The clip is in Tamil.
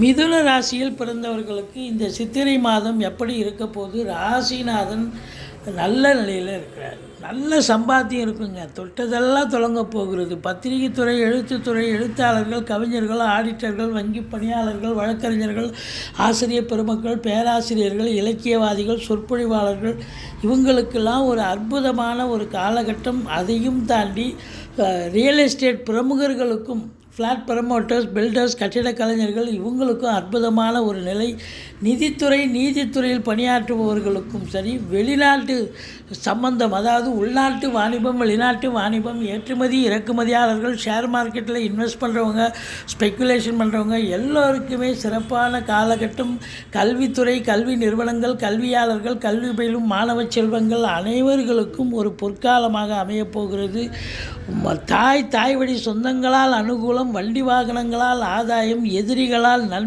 மிதுன ராசியில் பிறந்தவர்களுக்கு இந்த சித்திரை மாதம் எப்படி இருக்க போது? ராசிநாதன் நல்ல நிலையில் இருக்கிறார். நல்ல சம்பாத்தியம் இருக்குங்க. தொட்டதெல்லாம் தொடங்க போகிறது. பத்திரிகை துறை, எழுத்துத்துறை, எழுத்தாளர்கள், கவிஞர்கள், ஆடிட்டர்கள், வங்கி பணியாளர்கள், வழக்கறிஞர்கள், ஆசிரியர் பெருமக்கள், பேராசிரியர்கள், இலக்கியவாதிகள், சொற்பொழிவாளர்கள், இவங்களுக்கெல்லாம் ஒரு அற்புதமான ஒரு காலகட்டம். அதையும் தாண்டி ரியல் எஸ்டேட் பிரமுகர்களுக்கும், ஃப்ளாட் ப்ரமோட்டர்ஸ், பில்டர்ஸ், கட்டிடக் கலைஞர்கள், இவங்களுக்கும் அற்புதமான ஒரு நிலை. நிதித்துறை, நீதித்துறையில் பணியாற்றுபவர்களுக்கும் சரி, வெளிநாட்டு சம்பந்தம், அதாவது உள்நாட்டு வாணிபம், வெளிநாட்டு வாணிபம், ஏற்றுமதி இறக்குமதியாளர்கள், ஷேர் மார்க்கெட்டில் இன்வெஸ்ட் பண்ணுறவங்க, ஸ்பெக்குலேஷன் பண்ணுறவங்க எல்லோருக்குமே சிறப்பான காலகட்டம். கல்வித்துறை, கல்வி நிறுவனங்கள், கல்வியாளர்கள், கல்வி பயிலும் மாணவ செல்வங்கள் அனைவர்களுக்கும் ஒரு பொற்காலமாக அமையப்போகிறது. தாய் வழி சொந்தங்களால் அனுகூலம், வண்டி வாகனங்களால் ஆதாயம், எதிரிகளால்